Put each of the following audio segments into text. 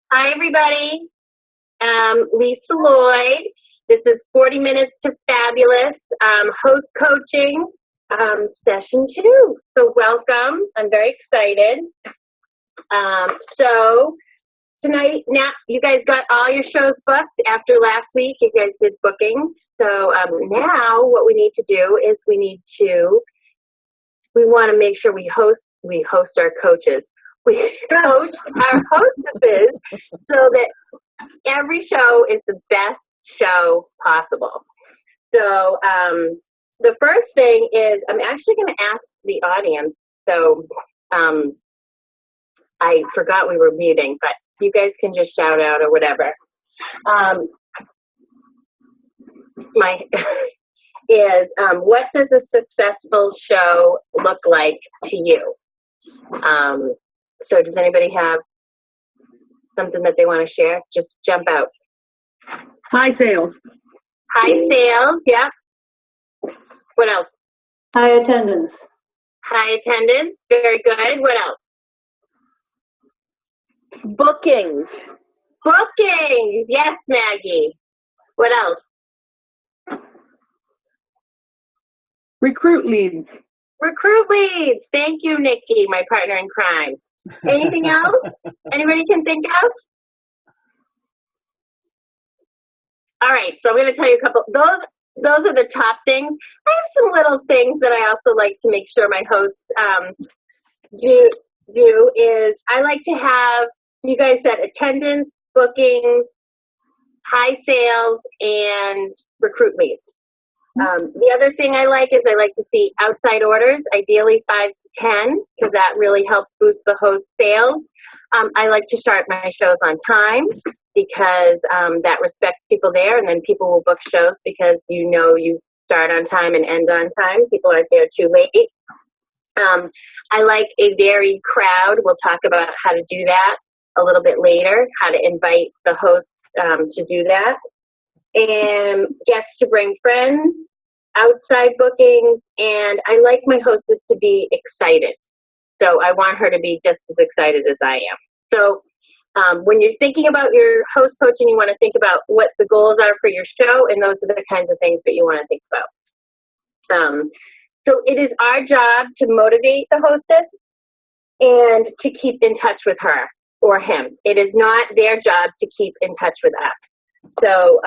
Hi, everybody. Lisa Lloyd. This is 40 Minutes to Fabulous, host coaching, session two. So welcome. I'm very excited. So tonight, now you guys got all your shows booked after last week. You guys did bookings. So now what we need to do is we want to make sure we host our coaches. We coach our hostesses so that every show is the best show possible. So the first thing is I'm actually going to ask the audience. So I forgot we were muting, but you guys can just shout out or whatever. What does a successful show look like to you? So does anybody have something that they want to share? Just jump out. High sales. High sales, yeah. What else? High attendance. High attendance, very good. What else? Bookings. Bookings, yes, Maggie. What else? Recruit leads. Recruit leads. Thank you, Nikki, my partner in crime. Anything else? Anybody can think of? All right, so I'm going to tell you a couple. Those are the top things. I have some little things that I also like to make sure my hosts do is I like to have, you guys said attendance, bookings, high sales, and recruit leads. The other thing I like is I like to see outside orders, ideally 5 to 10, because that really helps boost the host sales. I like to start my shows on time because that respects people there, and then people will book shows because you know you start on time and end on time. People aren't there too late. I like a varied crowd. We'll talk about how to do that a little bit later, how to invite the host to do that. And guests to bring friends, outside bookings, and I like my hostess to be excited. So I want her to be just as excited as I am. So when you're thinking about your host coaching, you want to think about what the goals are for your show, and those are the kinds of things that you want to think about. So it is our job to motivate the hostess and to keep in touch with her or him. It is not their job to keep in touch with us. So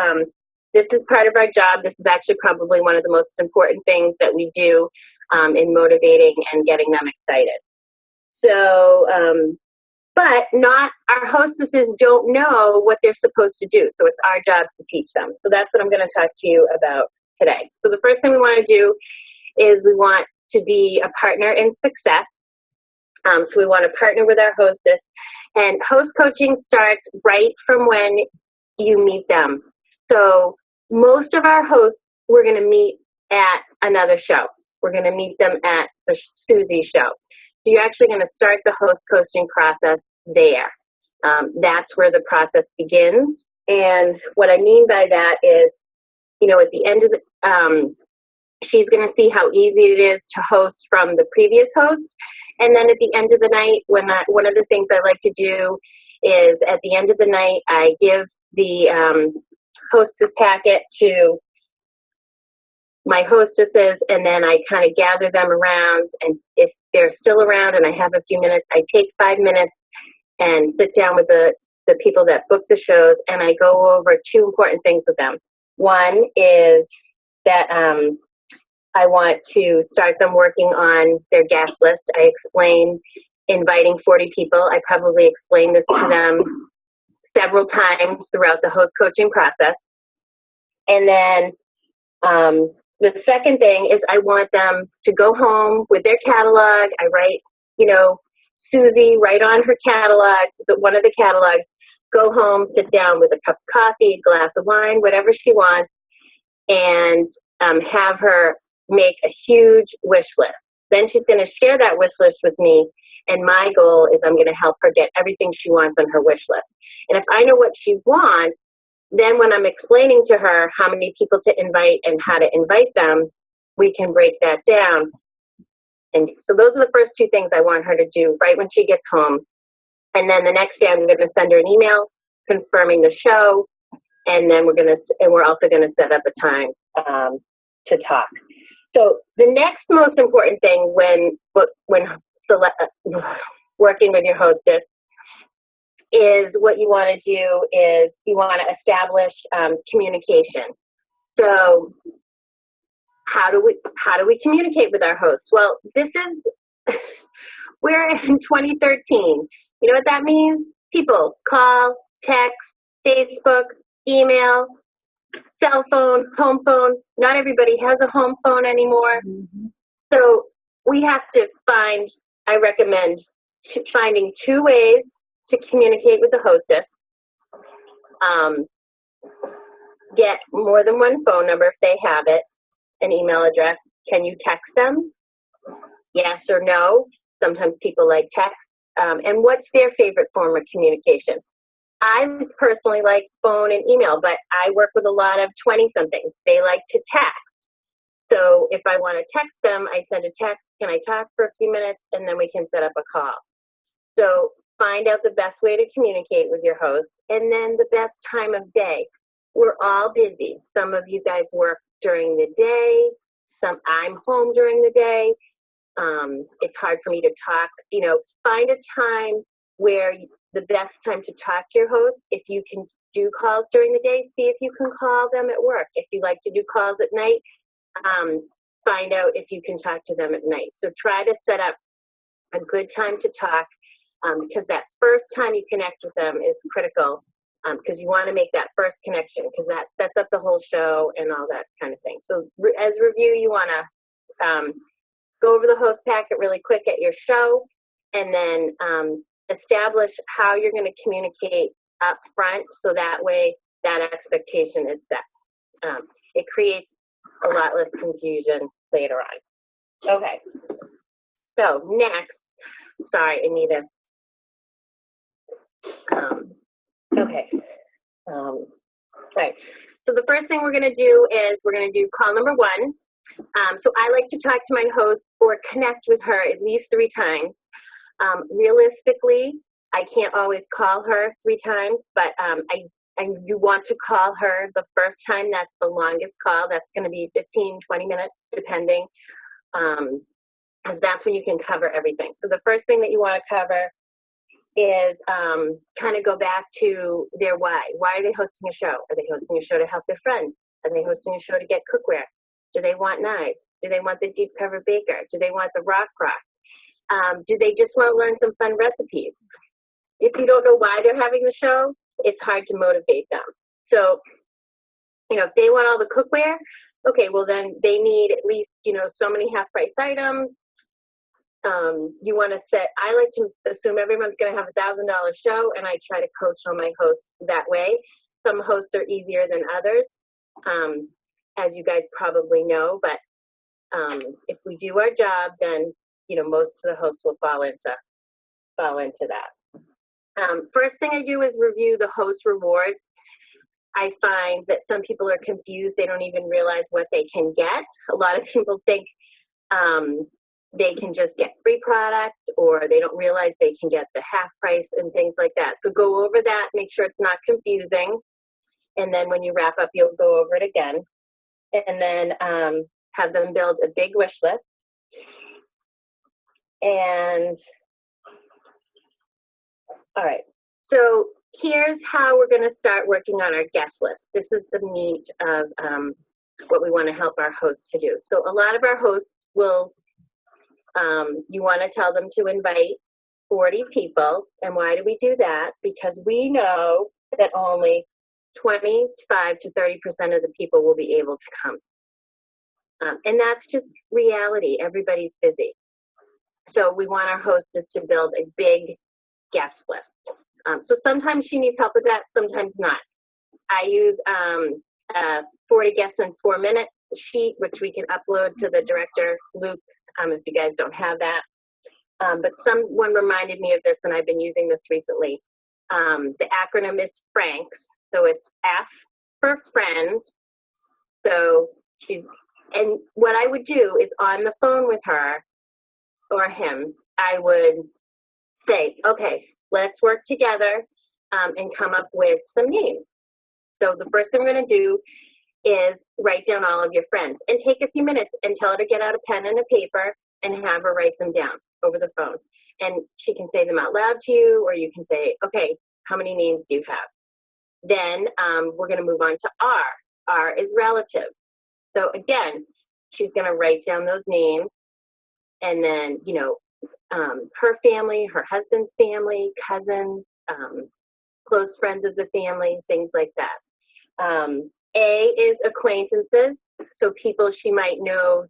this is part of our job. This is actually probably one of the most important things that we do in motivating and getting them excited. So, but not our hostesses don't know what they're supposed to do. So it's our job to teach them. So that's what I'm going to talk to you about today. So the first thing we want to do is we want to be a partner in success. So we want to partner with our hostess. And host coaching starts right from when you meet them. So most of our hosts, we're going to meet at another show. We're going to meet them at the Susie show. So you're actually going to start the host coaching process there. That's where the process begins. And what I mean by that is, you know, at the end of the, she's going to see how easy it is to host from the previous host. And then at the end of the night, one of the things I like to do is at the end of the night, I give the hostess packet to my hostesses, and then I kind of gather them around, and if they're still around and I have a few minutes, I take 5 minutes and sit down with the people that book the shows, and I go over 2 important things with them. One is that I want to start them working on their guest list. I explain inviting 40 people. I probably explain this to them several times throughout the host coaching process. And then the second thing is I want them to go home with their catalog. I write, you know, Susie, write on her catalog, one of the catalogs, go home, sit down with a cup of coffee, a glass of wine, whatever she wants, and have her make a huge wish list. Then she's going to share that wish list with me, and my goal is I'm going to help her get everything she wants on her wish list. And if I know what she wants, then when I'm explaining to her how many people to invite and how to invite them, we can break that down. And so those are the first 2 things I want her to do right when she gets home. And then the next day I'm going to send her an email confirming the show, and then we're also going to set up a time to talk. So the next most important thing when working with your hostess is what you want to do is you want to establish communication. So how do we communicate with our hosts? Well, we're in 2013. You know what that means? People call, text, Facebook, email, cell phone, home phone. Not everybody has a home phone anymore. Mm-hmm. So we have to I recommend finding 2 ways to communicate with the hostess. Get more than one phone number if they have it, an email address. Can you text them? Yes or no. Sometimes people like text. And what's their favorite form of communication? I personally like phone and email, but I work with a lot of 20-somethings. They like to text. So if I want to text them, I send a text, can I talk for a few minutes, and then we can set up a call. So find out the best way to communicate with your host, and then the best time of day. We're all busy. Some of you guys work during the day. I'm home during the day. It's hard for me to talk. Find a time where the best time to talk to your host. If you can do calls during the day, see if you can call them at work. If you like to do calls at night, find out if you can talk to them at night. So try to set up a good time to talk, because that first time you connect with them is critical, because you want to make that first connection, because that sets up the whole show and all that kind of thing. So as review, you want to go over the host packet really quick at your show, and then establish how you're going to communicate up front, so that way that expectation is set. It creates a lot less confusion later on. Okay. So next, sorry, Anita. Okay. Right. So the first thing we're going to do is we're going to do call number 1. So I like to talk to my host or connect with her at least 3 times. Realistically, I can't always call her 3 times, but you want to call her the first time. That's the longest call. That's going to be 15, 20 minutes, depending. Because that's when you can cover everything. So the first thing that you want to cover is kind of go back to their why. Why are they hosting a show? Are they hosting a show to help their friends? Are they hosting a show to get cookware? Do they want knives? Do they want the deep cover baker? Do they want the rock crock? Do they just want to learn some fun recipes? If you don't know why they're having the show, it's hard to motivate them. So, if they want all the cookware, okay, well then they need at least, so many half-price items. You want to I like to assume everyone's going to have $1,000 show, and I try to coach on my hosts that way. Some hosts are easier than others, as you guys probably know, but if we do our job, then, most of the hosts will fall into that. First thing I do is review the host rewards. I find that some people are confused. They don't even realize what they can get. A lot of people think they can just get free products, or they don't realize they can get the half price and things like that. So go over that, make sure it's not confusing. And then when you wrap up, you'll go over it again. And then have them build a big wish list. And all right, so here's how we're going to start working on our guest list. This is the meat of what we want to help our hosts to do. So a lot of our hosts will, you want to tell them to invite 40 people. And why do we do that? Because we know that only 25 to 30% of the people will be able to come. And that's just reality. Everybody's busy. So we want our hostess to build a big guest list. So sometimes she needs help with that, sometimes not. I use 40 guests in 4 minutes sheet, which we can upload to the director, Luke, if you guys don't have that. But someone reminded me of this, and I've been using this recently. The acronym is FRANKS. So it's F for friends. So and what I would do is on the phone with her or him, I would say, okay, let's work together and come up with some names. So the first thing we're going to do is write down all of your friends and take a few minutes and tell her to get out a pen and a paper and have her write them down over the phone. And she can say them out loud to you, or you can say, okay, how many names do you have? Then we're going to move on to R. R is relative. So again, she's going to write down those names, and then, you know, her family, her husband's family, cousins, close friends of the family, things like that. A is acquaintances, so people she might know,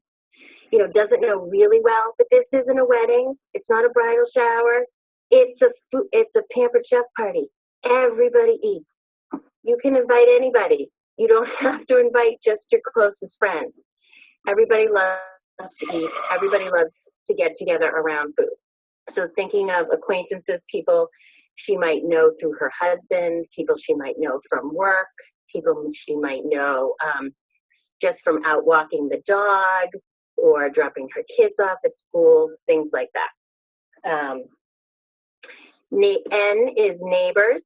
you know, doesn't know really well, but this isn't a wedding. It's not a bridal shower. It's a Pampered Chef party. Everybody eats. You can invite anybody. You don't have to invite just your closest friends. Everybody loves to eat. Everybody loves to get together around food. So thinking of acquaintances, people she might know through her husband, people she might know from work, people she might know just from out walking the dog or dropping her kids off at school, things like that. N is neighbors.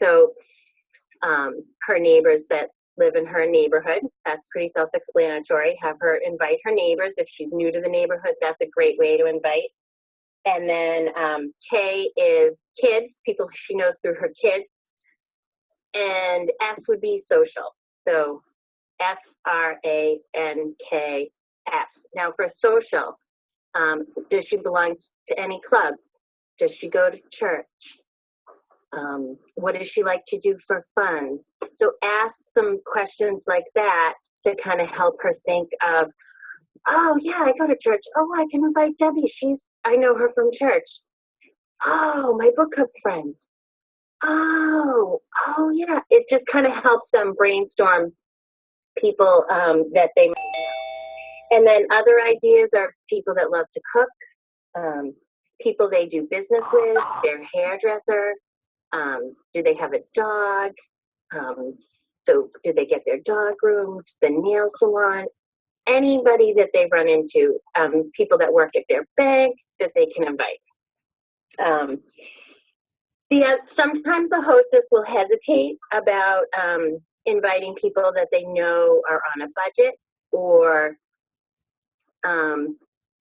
So her neighbors that live in her neighborhood, that's pretty self-explanatory. Have her invite her neighbors. If she's new to the neighborhood, that's a great way to invite. And then K is kids, people she knows through her kids. And S would be social. So SRANKS. Now for social, does she belong to any club? Does she go to church? What does she like to do for fun? So ask some questions like that to kind of help her think of, oh yeah, I go to church. Oh, I can invite Debbie. I know her from church. Oh, my book club friend. Oh yeah. It just kind of helps them brainstorm people that they might know. And then other ideas are people that love to cook, people they do business with, their hairdresser, do they have a dog? So do they get their dog groomed, the nail salon, anybody that they run into, people that work at their bank that they can invite. Sometimes the hostess will hesitate about inviting people that they know are on a budget, or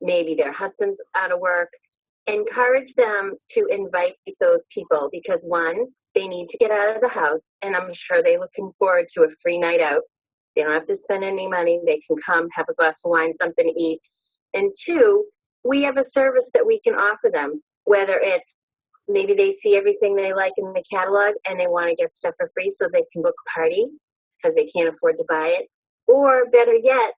maybe their husband's out of work. Encourage them to invite those people because, one, they need to get out of the house, and I'm sure they're looking forward to a free night out. They don't have to spend any money. They can come, have a glass of wine, something to eat. And two, we have a service that we can offer them, whether it's maybe they see everything they like in the catalog and they want to get stuff for free so they can book a party because they can't afford to buy it. Or better yet,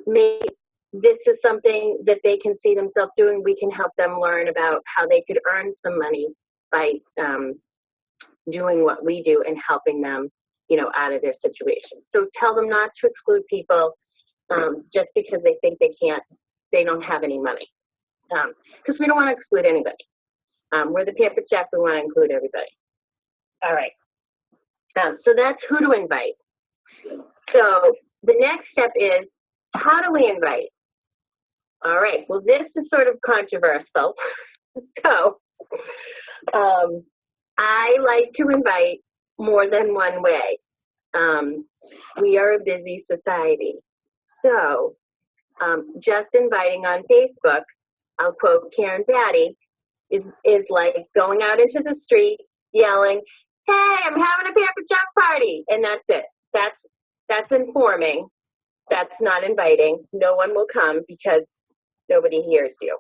maybe this is something that they can see themselves doing. We can help them learn about how they could earn some money by doing what we do and helping them, you know, out of their situation. So tell them not to exclude people just because they think they don't have any money. Because we don't want to exclude anybody. We're the Pampered Chef, we want to include everybody. All right. So that's who to invite. So the next step is, how do we invite? All right, well, this is sort of controversial. So I like to invite more than one way. We are a busy society. So just inviting on Facebook, I'll quote Karen Batty, is like going out into the street yelling, hey, I'm having a Pampered Chef party, and that's it. That's informing. That's not inviting. No one will come because nobody hears you.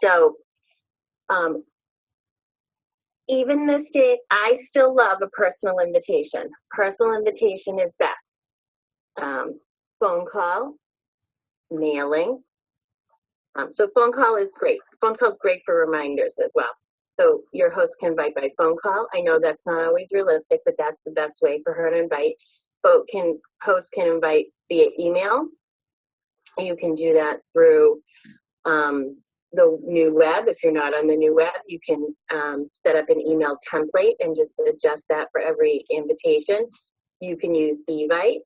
So even this day, I still love a personal invitation. Personal invitation is best. Phone call, mailing. So phone call is great. Phone call is great for reminders as well. So your host can invite by phone call. I know that's not always realistic, but that's the best way for her to invite. Host can invite via email. You can do that through the new web. If you're not on the new web, you can set up an email template and just adjust that for every invitation. You can use Evite.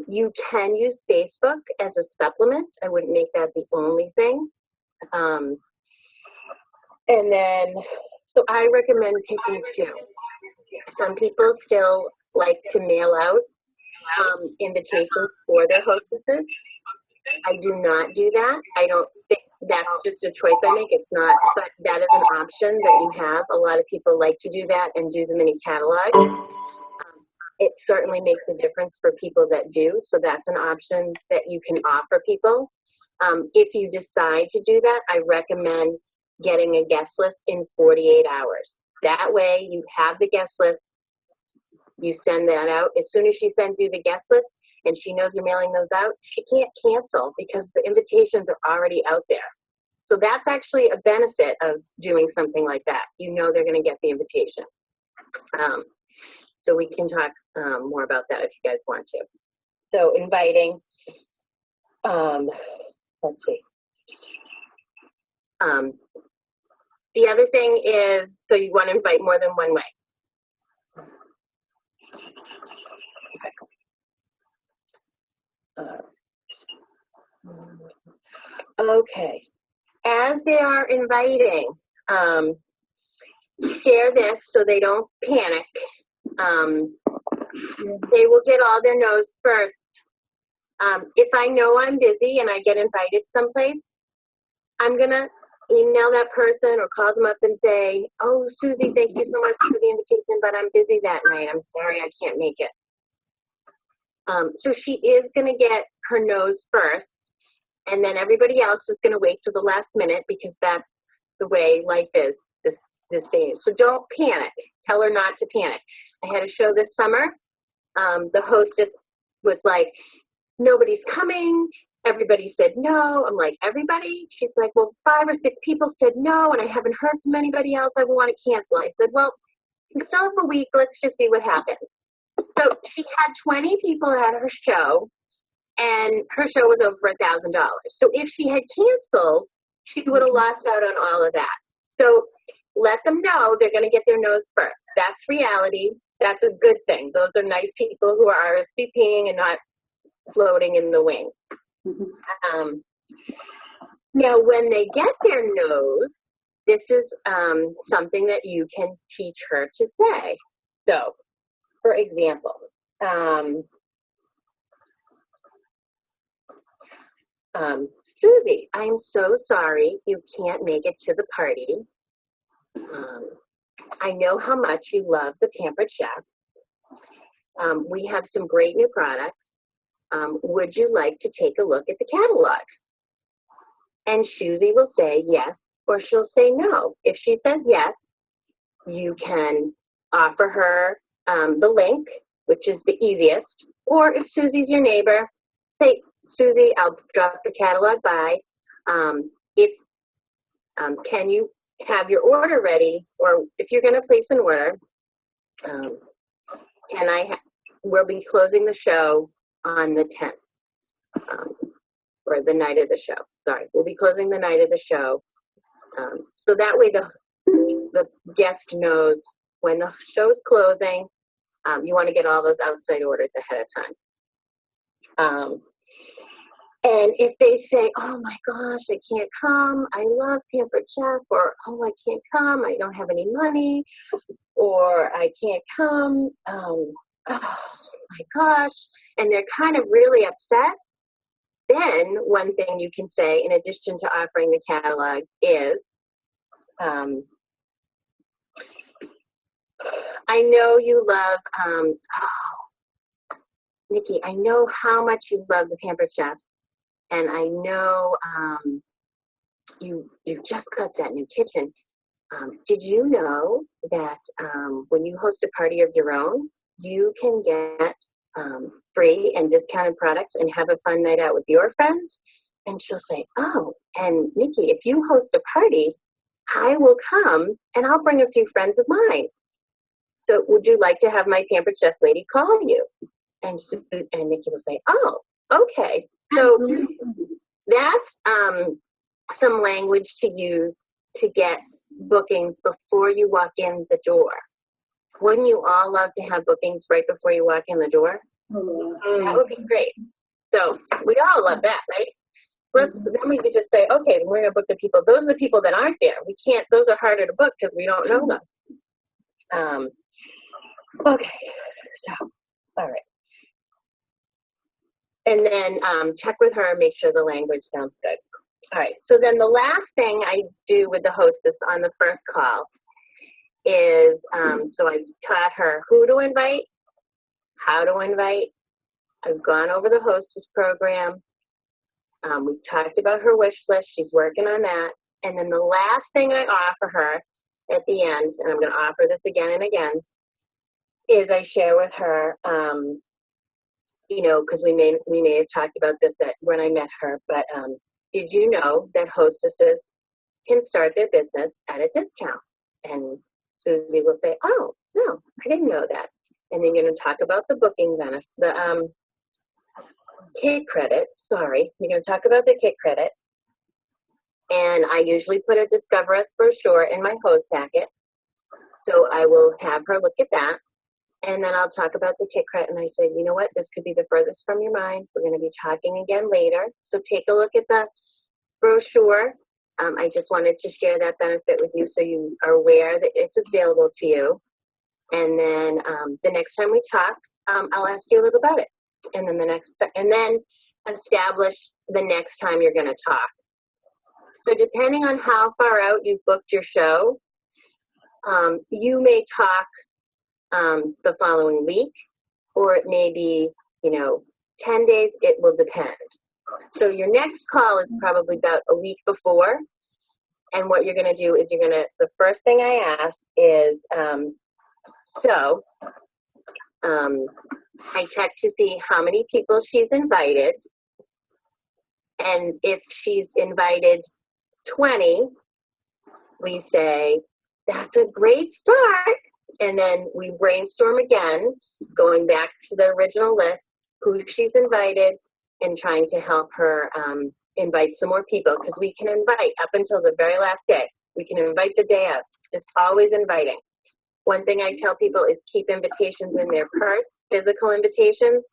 You can use Facebook as a supplement. I wouldn't make that the only thing. And then, so I recommend picking two. Some people still like to mail out invitations for their hostesses. I do not do that. I don't think that's just a choice I make. It's not, but that is an option that you have. A lot of people like to do that and do the mini catalog. It certainly makes a difference for people that do, so that's an option that you can offer people. If you decide to do that, I recommend getting a guest list in 48 hours. That way you have the guest list, you send that out. As soon as she sends you the guest list and she knows you're mailing those out, she can't cancel because the invitations are already out there. So that's actually a benefit of doing something like that. You know they're going to get the invitation. So we can talk more about that if you guys want to. So inviting, let's see. The other thing is, so you want to invite more than one way. Okay. As they are inviting, share this so they don't panic. They will get all their no's first. If I know I'm busy and I get invited someplace, I'm going to email that person or call them up and say, oh, Susie, thank you so much for the invitation, but I'm busy that night. I'm sorry I can't make it. So she is going to get her no's first, and then everybody else is going to wait till the last minute because that's the way life is this day. So don't panic. Tell her not to panic. I had a show this summer. The hostess was like, nobody's coming. Everybody said no. I'm like, everybody? She's like, well, 5 or 6 people said no, and I haven't heard from anybody else. I want to cancel. I said, well, we still have a week. Let's just see what happens. So she had 20 people at her show, and her show was over $1,000. So if she had canceled, she would have lost out on all of that. So let them know they're going to get their no's first. That's reality. That's a good thing. Those are nice people who are RSVPing and not floating in the wings. Now, when they get their no's, this is something that you can teach her to say. So, for example, Susie, I'm so sorry you can't make it to the party. I know how much you love the Pampered Chef. We have some great new products. Would you like to take a look at the catalog? And Susie will say yes, or she'll say no. If she says yes, you can offer her the link, which is the easiest. Or if Susie's your neighbor, say, Susie, I'll drop the catalog by. Can you have your order ready? Or if you're going to place an order, we'll be closing the show on the 10th, or the night of the show. Sorry, we'll be closing the night of the show. So that way the guest knows when the show's closing, you want to get all those outside orders ahead of time. And if they say, oh my gosh, I can't come, I love Pampered Chef, or oh, I can't come, I don't have any money, or I can't come, oh my gosh, and they're kind of really upset, then one thing you can say, in addition to offering the catalog, is, I know you love, Nikki, I know how much you love the Pampered Chef, and I know you just got that new kitchen. Did you know that when you host a party of your own, you can get free and discounted products and have a fun night out with your friends? And she'll say, oh, and Nikki, if you host a party, I will come and I'll bring a few friends of mine. So would you like to have my Pampered Chef lady call you? And Nikki will say, oh, okay. So that's some language to use to get bookings before you walk in the door. Wouldn't you all love to have bookings right before you walk in the door? That would be great. So we all love that, right? Then we could just say, okay, we're going to book the people. Those are the people that aren't there. We can't, those are harder to book because we don't know them. Okay, so, all right. And then check with her, make sure the language sounds good. All right, so then the last thing I do with the hostess on the first call is, so I've taught her who to invite, how to invite. I've gone over the hostess program. We've talked about her wish list. She's working on that. And then the last thing I offer her at the end, and I'm going to offer this again and again, is I share with her, you know, because we may have talked about this when I met her, but did you know that hostesses can start their business at a discount? And Susie will say, oh, no, I didn't know that. And then you're going to talk about the booking benefit, the kit credit, sorry. You're going to talk about the kit credit. And I usually put a Discover Us brochure in my host packet. So I will have her look at that. And then I'll talk about the kit credit. And I say, you know what, this could be the furthest from your mind. We're going to be talking again later. So take a look at the brochure. I just wanted to share that benefit with you so you are aware that it's available to you. And then the next time we talk, I'll ask you a little about it. And then establish the next time you're going to talk. So depending on how far out you've booked your show, you may talk the following week, or it may be, you know, 10 days. It will depend. So your next call is probably about a week before. And what you're going to do is the first thing I ask is, I check to see how many people she's invited. And if she's invited 20, we say, that's a great start. And then we brainstorm again, going back to the original list, who she's invited, and trying to help her invite some more people, because we can invite up until the very last day. We can invite the day of, just always inviting. One thing I tell people is keep invitations in their purse, physical invitations,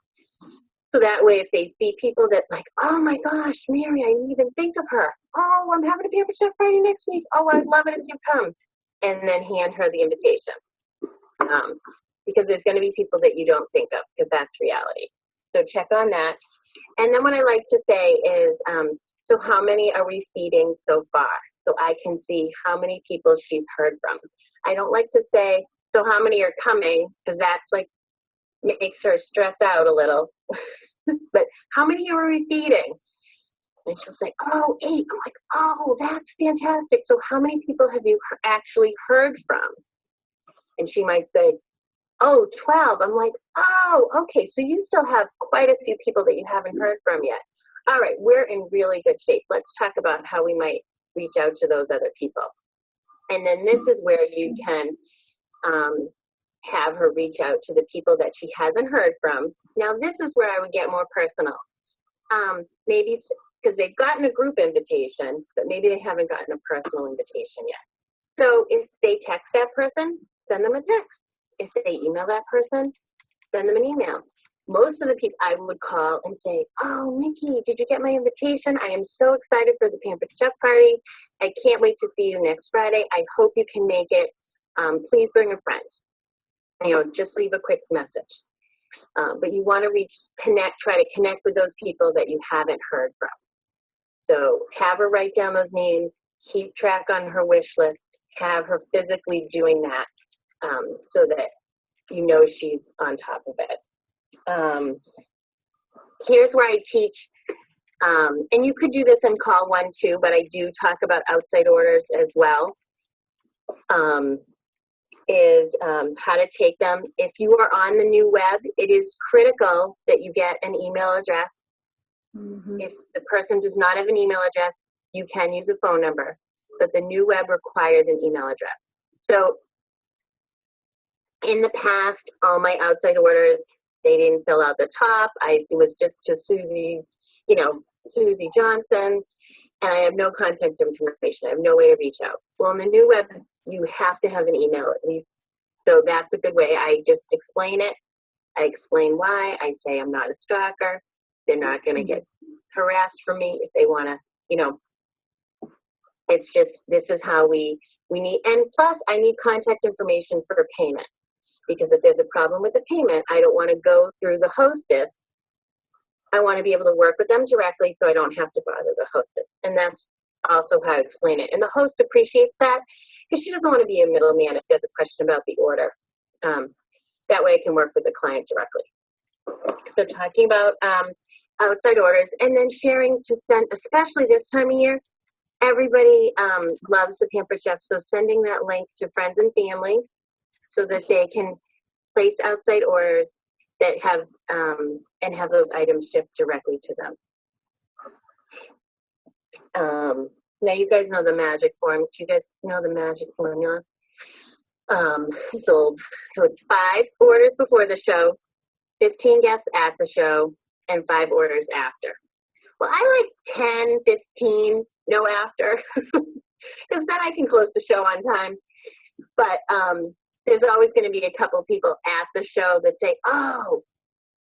so that way if they see people that like, oh my gosh, Mary, I didn't even think of her. Oh, I'm having a Pampered Chef party next week. Oh, I'd love it if you come. And then hand her the invitation. Because there's going to be people that you don't think of, because that's reality. So check on that. And then what I like to say is, so how many are we feeding so far? So I can see how many people she's heard from. I don't like to say, so how many are coming? Because that's like, makes her stress out a little. But how many are we feeding? And she'll say, oh, 8. I'm like, oh, that's fantastic. So how many people have you actually heard from? And she might say, oh, 12. I'm like, oh, okay. So you still have quite a few people that you haven't heard from yet. All right, we're in really good shape. Let's talk about how we might reach out to those other people. And then this is where you can have her reach out to the people that she hasn't heard from. Now, this is where I would get more personal. Maybe because they've gotten a group invitation, but maybe they haven't gotten a personal invitation yet. So if they text that person, send them a text. If they email that person, send them an email. Most of the people I would call and say, oh, Nikki, did you get my invitation? I am so excited for the Pampered Chef party. I can't wait to see you next Friday. I hope you can make it. Please bring a friend. You know, just leave a quick message. But you want to try to connect with those people that you haven't heard from. So have her write down those names, keep track on her wish list, have her physically doing that so that you know she's on top of it. Here's where I teach, and you could do this in call 1 too, but I do talk about outside orders as well, is how to take them. If you are on the new web, it is critical that you get an email address. Mm-hmm. If the person does not have an email address, you can use a phone number, but the new web requires an email address. So in the past, all my outside orders, they didn't fill out the top. It was just to Susie, Susie Johnson, and I have no contact information. I have no way to reach out. Well, in the new web, you have to have an email at least. So that's a good way. I just explain it. I explain why. I say I'm not a stalker. They're not going to get harassed from me, if they want to, you know, it's just, this is how we need, and plus I need contact information for payment, because if there's a problem with the payment, I don't want to go through the hostess. I want to be able to work with them directly so I don't have to bother the hostess. And that's also how I explain it. And the host appreciates that because she doesn't want to be a middleman if there's a question about the order. That way I can work with the client directly. So talking about outside orders, and then sharing to send, especially this time of year, everybody loves the Pampered Chef, so sending that link to friends and family so that they can place outside orders that have, and have those items shipped directly to them. Now you guys know the magic formula. Do you guys know the magic formula? So it's 5 orders before the show, 15 guests at the show, and 5 orders after. Well, I like 10, 15, no after, because then I can close the show on time. But there's always going to be a couple people at the show that say, oh,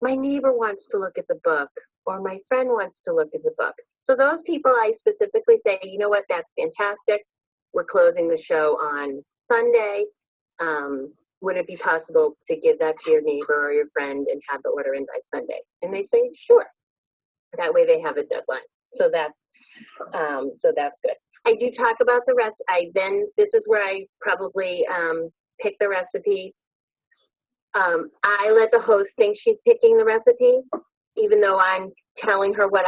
my neighbor wants to look at the book, or my friend wants to look at the book. So those people, I specifically say, you know what, that's fantastic. We're closing the show on Sunday. Would it be possible to give that to your neighbor or your friend and have the order in by Sunday? And they say, sure. That way they have a deadline. So that's good. I do talk about the rest. This is where I probably pick the recipe. I let the host think she's picking the recipe, even though I'm telling her what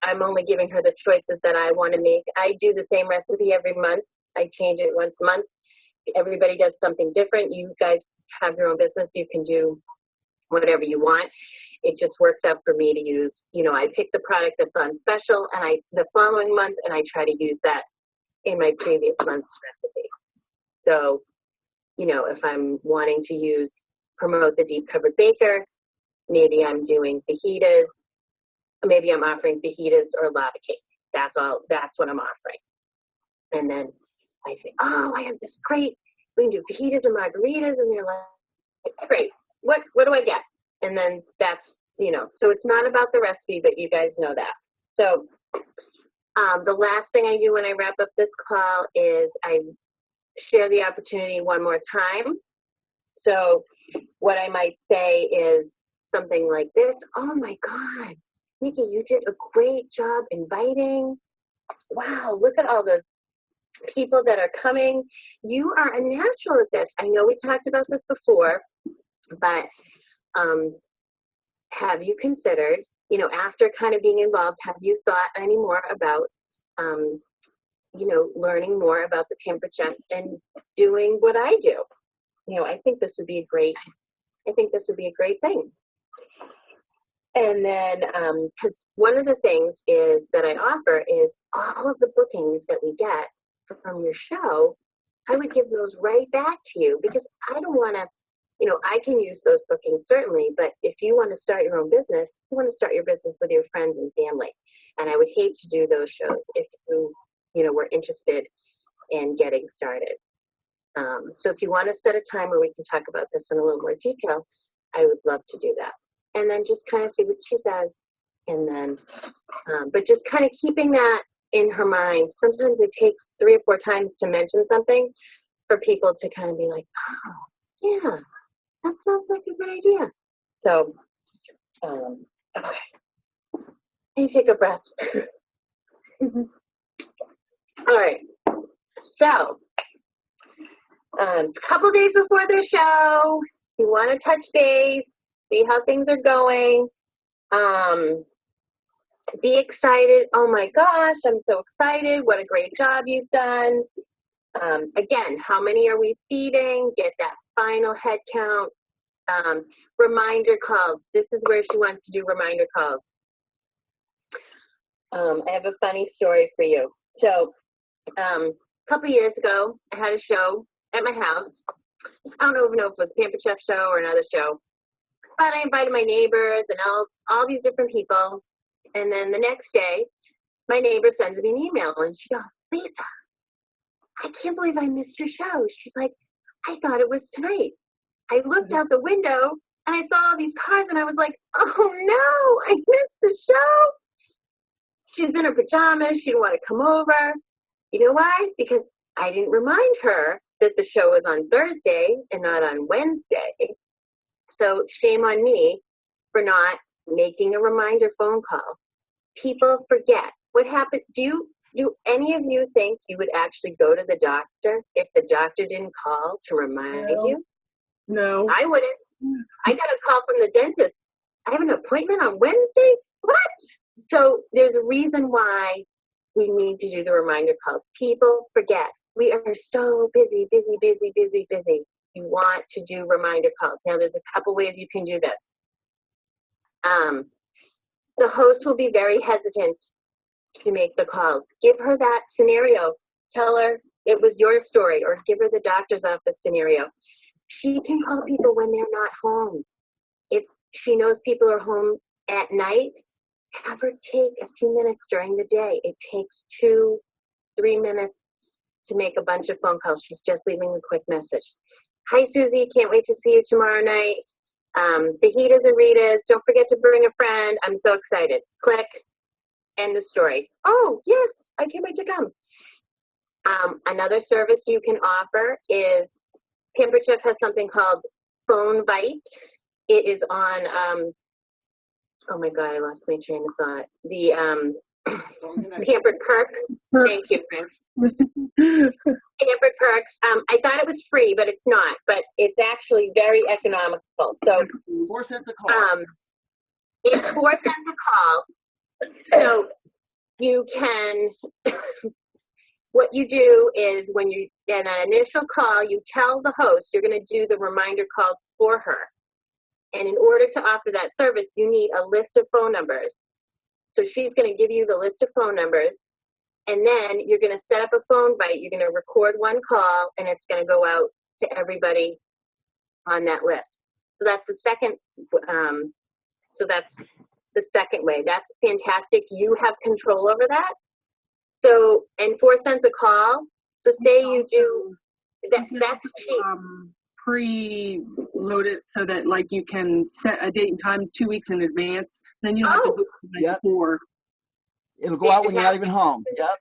I'm only giving her the choices that I want to make. I do the same recipe every month. I change it once a month. Everybody does something different. You guys have your own business. You can do whatever you want. It just works out for me to use, you know, I pick the product that's on special and the following month, and I try to use that in my previous month's recipe. So, you know, if I'm wanting to promote the deep covered baker, maybe I'm doing fajitas, maybe I'm offering fajitas or lava cake. That's what I'm offering. And then I say, oh, I have this great, we can do fajitas and margaritas, and they're like, great, what do I get? And then that's, you know, so it's not about the recipe, but you guys know that. So the last thing I do when I wrap up this call is I share the opportunity one more time. So what I might say is something like this: oh my God, Nikki, you did a great job inviting. Wow, look at all those people that are coming. You are a natural at this. I know we talked about this before, but have you considered, you know, after kind of being involved, have you thought any more about, you know, learning more about the Pampered Chef and doing what I do? You know, I think this would be a great thing. And then, because one of the things is that I offer is all of the bookings that we get from your show, I would give those right back to you, because I don't want to, you know, I can use those bookings certainly, but if you want to start your own business, you want to start your business with your friends and family. And I would hate to do those shows if you know, were interested in getting started. So if you want to set a time where we can talk about this in a little more detail, I would love to do that. And then just kind of see what she says. And then, but just kind of keeping that in her mind. Sometimes it takes 3 or 4 times to mention something for people to kind of be like, oh, yeah, that sounds like a good idea. So, okay. And take a breath. All right. So, a couple days before the show, you want to touch base, see how things are going. Be excited. Oh my gosh, I'm so excited. What a great job you've done. Again, how many are we feeding? Get that final head count. Reminder calls. This is where she wants to do reminder calls. I have a funny story for you. So, a couple of years ago, I had a show at my house. I don't even know if it was a Pampered Chef show or another show, but I invited my neighbors and all these different people. And then the next day, my neighbor sends me an email, and she goes, Lisa, I can't believe I missed your show. She's like, I thought it was tonight. I looked out the window, and I saw all these cars, and I was like, oh, no, I missed the show. she's in her pajamas. She didn't want to come over. You know why? Because I didn't remind her that the show was on Thursday and not on Wednesday. So shame on me for not making a reminder phone call. People forget. What happens? Do any of you think you would actually go to the doctor if the doctor didn't call to remind you? No. I wouldn't. I got a call from the dentist. I have an appointment on Wednesday? What? So there's a reason why we need to do the reminder calls. People forget. We are so busy. You want to do reminder calls. Now, there's a couple ways you can do this. The host will be very hesitant to make the calls. Give her that scenario. Tell her it was your story, or give her the doctor's office scenario. She can call people when they're not home. If she knows people are home at night, have her take a few minutes during the day. It takes 2-3 minutes to make a bunch of phone calls. She's just leaving a quick message. Hi, Susie. Can't wait to see you tomorrow night. Fajitas and Ritas. Don't forget to bring a friend. I'm so excited. Click. End of story. Oh, yes. I can't wait to come. Another service you can offer is Pampered Chef has something called Phone Bite. It is on, oh my God, I lost my train of thought. The Pampered Perks. Thank you, Prince. Pampered Perks. I thought it was free, but it's not. But it's actually very economical. So 4 cents a call. It's 4 cents a call. So you can, what you do is when you get an initial call, you tell the host you're going to do the reminder calls for her. And in order to offer that service, you need a list of phone numbers. So she's going to give you the list of phone numbers, and then you're going to set up a phone bite. You're going to record one call, and it's going to go out to everybody on that list. So that's the second. The second way. That's fantastic. You have control over that. So, and 4 cents a call. So say you do, that's cheap. Preload it so that like you can set a date and time 2 weeks in advance. Then you don't have to book the night before. It'll go out when you're not even home. Yep.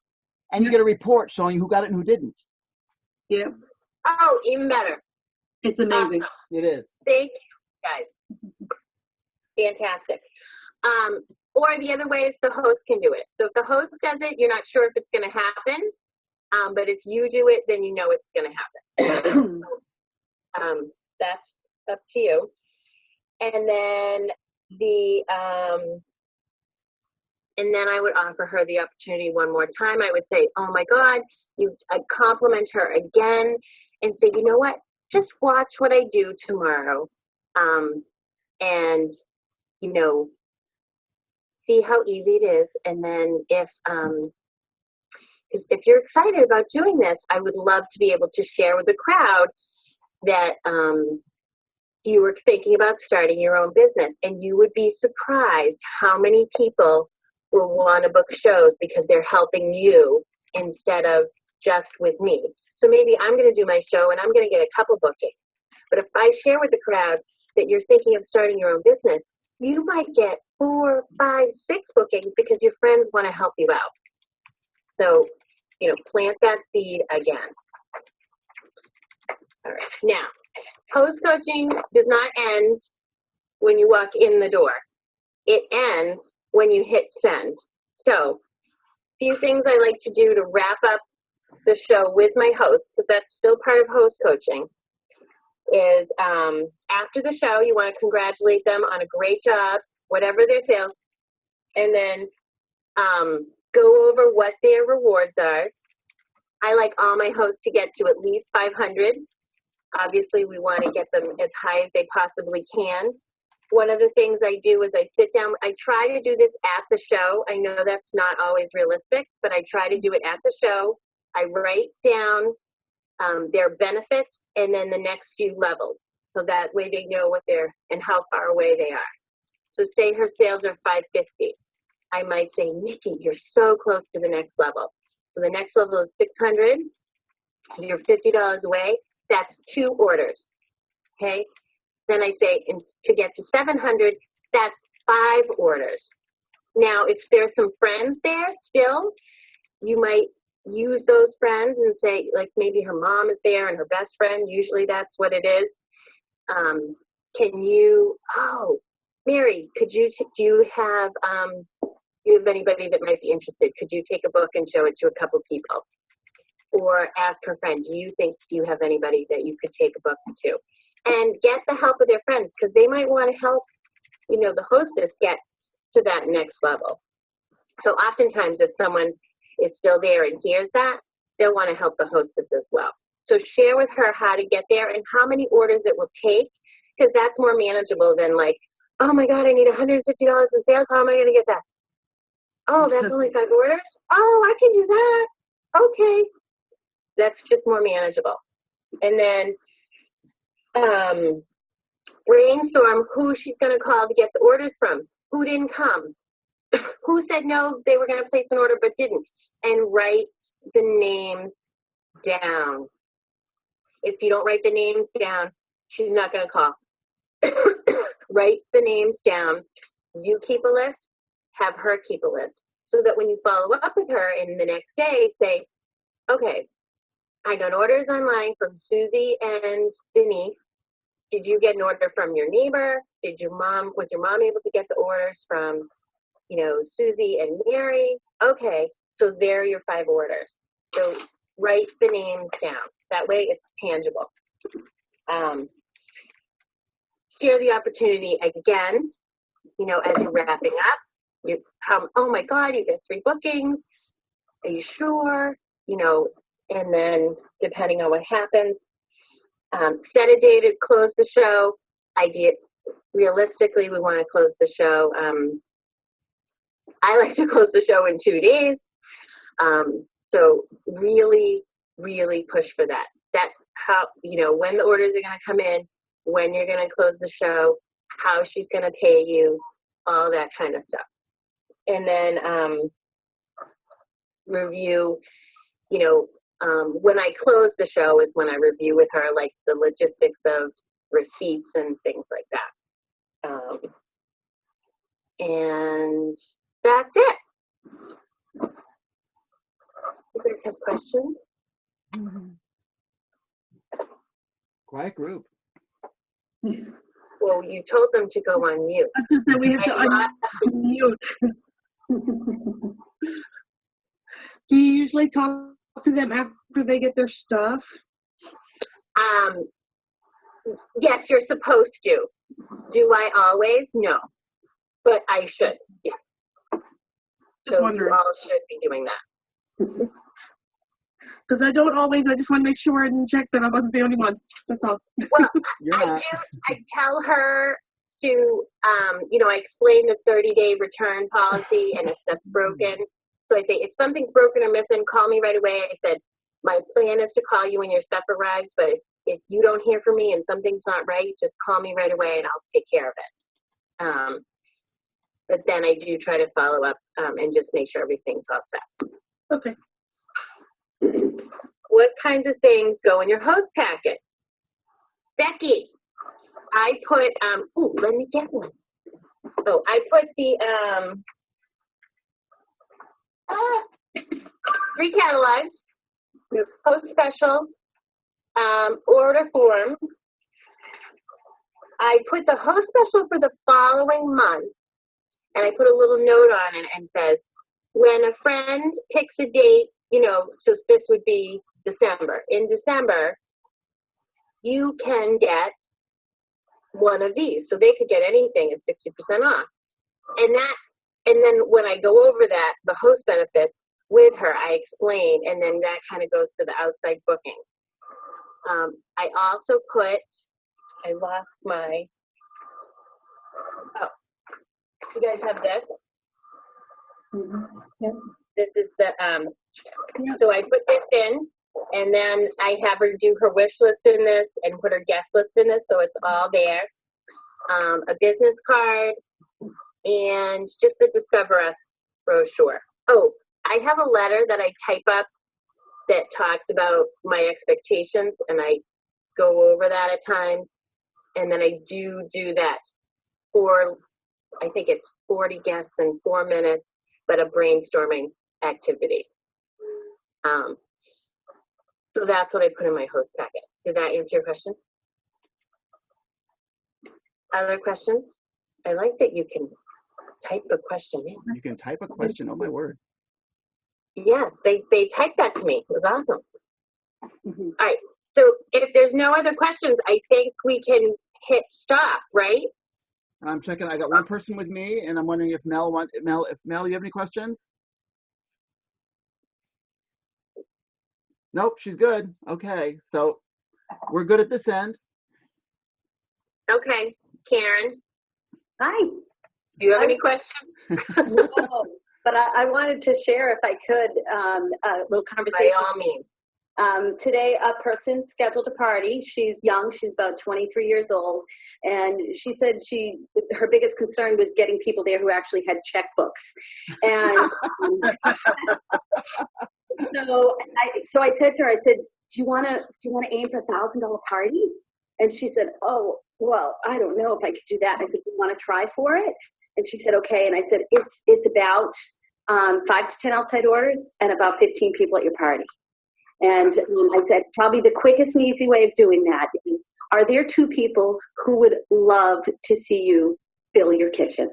And you get a report showing who got it and who didn't. Yep. Oh, even better. It's amazing. It is. Thank you, guys. Fantastic. Or the other way is the host can do it. So if the host does it, you're not sure if it's going to happen. But if you do it, then you know it's going to happen. That's up to you. And then I would offer her the opportunity one more time. I would say, oh my God, I'd compliment her again and say, you know what, just watch what I do tomorrow. And, you know, see how easy it is. And then if you're excited about doing this, I would love to be able to share with the crowd that you were thinking about starting your own business, and you would be surprised how many people will want to book shows because they're helping you instead of just with me. So maybe I'm going to do my show and I'm going to get a couple bookings. But if I share with the crowd that you're thinking of starting your own business, you might get 4, 5, 6 bookings because your friends want to help you out. So, you know, plant that seed again. All right. Now, host coaching does not end when you walk in the door. It ends when you hit send. So, a few things I like to do to wrap up the show with my host, because that's still part of host coaching, is after the show, you want to congratulate them on a great job, whatever their sales, and then go over what their rewards are. I like all my hosts to get to at least 500. Obviously, we want to get them as high as they possibly can. One of the things I do is I sit down. I try to do this at the show. I know that's not always realistic, but I try to do it at the show. I write down their benefits and then the next few levels. So that way they know what they're and how far away they are. So say her sales are 550. I might say, Nikki, you're so close to the next level. So the next level is 600. You're $50 away. That's 2 orders. Okay. Then I say, and to get to 700, that's 5 orders. Now, if there's some friends there still, you might use those friends and say, like, maybe her mom is there and her best friend, usually that's what it is. Can you, oh, Mary, do you have anybody that might be interested? Could you take a book and show it to a couple people? Or ask her friend, do you have anybody that you could take a book to? And get the help of their friends, because they might want to help, the hostess get to that next level. So oftentimes if someone is still there and hears that, they'll want to help the hostess as well. So share with her how to get there and how many orders it will take, because that's more manageable than like, oh my God, I need $150 in sales. How am I going to get that? Oh, that's only 5 orders? Oh, I can do that. Okay. That's just more manageable. And then brainstorm who she's going to call to get the orders from. Who didn't come? Who said no, they were going to place an order but didn't? And write the names down. If you don't write the names down, she's not going to call. Write the names down. You keep a list, have her keep a list. So that when you follow up with her in the next day, say, okay, I got orders online from Susie and Denise. Did you get an order from your neighbor? Was your mom able to get the orders from, Susie and Mary? Okay, so there are your 5 orders. So write the names down. That way it's tangible. Share the opportunity again, as you're wrapping up. You come, oh my God, you get 3 bookings. Are you sure? And then depending on what happens, set a date to close the show. Realistically, we want to close the show. I like to close the show in 2 days. So really, really push for that. That's how, when the orders are going to come in, when you're going to close the show, how she's going to pay you, all that kind of stuff. And then review, when I close the show is when I review with her, like the logistics of receipts and things like that. And that's it. You guys have questions? Quiet group. Well, you told them to go on mute. So we have to unmute. Do you usually talk to them after they get their stuff? Yes, you're supposed to. Do I always? No. But I should, yes. So you all should be doing that. Because I don't always, I just want to make sure and check that I wasn't the only one. That's all. Well, I tell her to, I explain the 30-day return policy, and if that's broken. So I say, if something's broken or missing, call me right away. I said, my plan is to call you when your stuff arrives, but if you don't hear from me and something's not right, just call me right away and I'll take care of it. But then I do try to follow up and just make sure everything's all set. Okay. What kinds of things go in your host packet? Becky, I put, let me get one. Oh, I put the 3 catalogs, the post special, order form. I put the host special for the following month, and I put a little note on it and says, when a friend picks a date, so this would be December. In December, you can get one of these. So they could get anything at 60% off. And then when I go over that, the host benefits with her, I explain, and then that kind of goes to the outside booking. I also put, I lost my, you guys have this? Mm-hmm. Yep. This is the, so I put this in, and then I have her do her wish list in this and put her guest list in this, so it's all there. A business card, and just the Discover Us brochure. Oh, I have a letter that I type up that talks about my expectations, and I go over that at times, and then I do that for, I think it's 40 guests in 4 minutes, but a brainstorming activity. So that's what I put in my host packet. Did that answer your question? Other questions? I like that you can type a question in. You can type a question. Oh my word. Yeah, they typed that to me. It was awesome. All right. So if there's no other questions, I think we can hit stop, right? I'm checking. I got one person with me, and I'm wondering if Mel, you have any questions? Nope, she's good. Okay, so we're good at this end. Okay, Karen, Hi. do you have any questions? No, but I wanted to share, if I could, a little By conversation. all means. Today, a person scheduled a party. She's young. She's about 23 years old. And she said her biggest concern was getting people there who actually had checkbooks. And so I said to her, I said, do you want to aim for a $1,000 party? And she said, oh, well, I don't know if I could do that. I said, do you want to try for it? And she said, okay. And I said, it's about 5 to 10 outside orders and about 15 people at your party. And I said, probably the quickest and easy way of doing that is, are there 2 people who would love to see you fill your kitchen?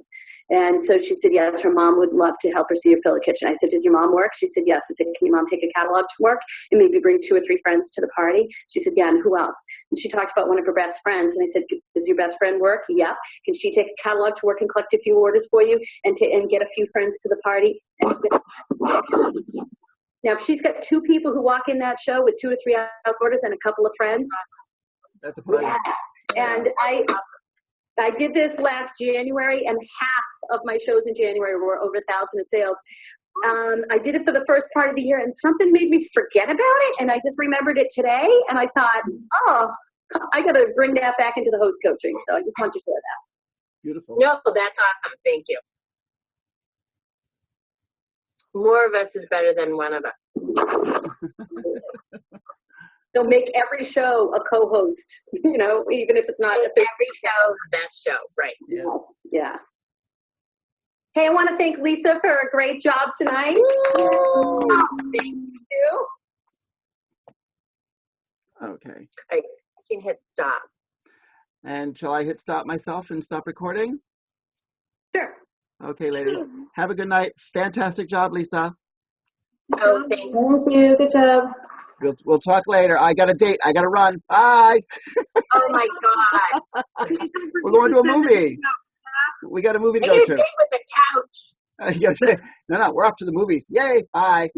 And so she said, yes, her mom would love to help her see her fill the kitchen. I said, does your mom work? She said, yes. I said, can your mom take a catalog to work and maybe bring 2 or 3 friends to the party? She said, yeah, and who else? And she talked about one of her best friends. And I said, does your best friend work? Yeah. Can she take a catalog to work and collect a few orders for you and get a few friends to the party? Now, if she's got 2 people who walk in that show with 2 or 3 out orders and a couple of friends. That's a party. Yeah. And I did this last January, and half of my shows in January were over 1,000 in sales. I did it for the first part of the year, and something made me forget about it, and I just remembered it today, and I thought, oh, I got to bring that back into the host coaching. So I just want to share that. Beautiful. No, that's awesome. Thank you. More of us is better than one of us. So make every show a co-host, even if it's not. Every show the best show, right? Yeah. Yeah. Hey, I want to thank Lisa for a great job tonight. Thank you. Okay. I can hit stop. And shall I hit stop myself and stop recording? Sure. Okay, ladies. Have a good night. Fantastic job, Lisa. Oh, thank you. Thank you. Good job. We'll talk later. I got a date. I got to run. Bye. Oh, my God. We're going to a movie. We got a movie to go to. With the couch. No, we're off to the movies. Yay. Bye.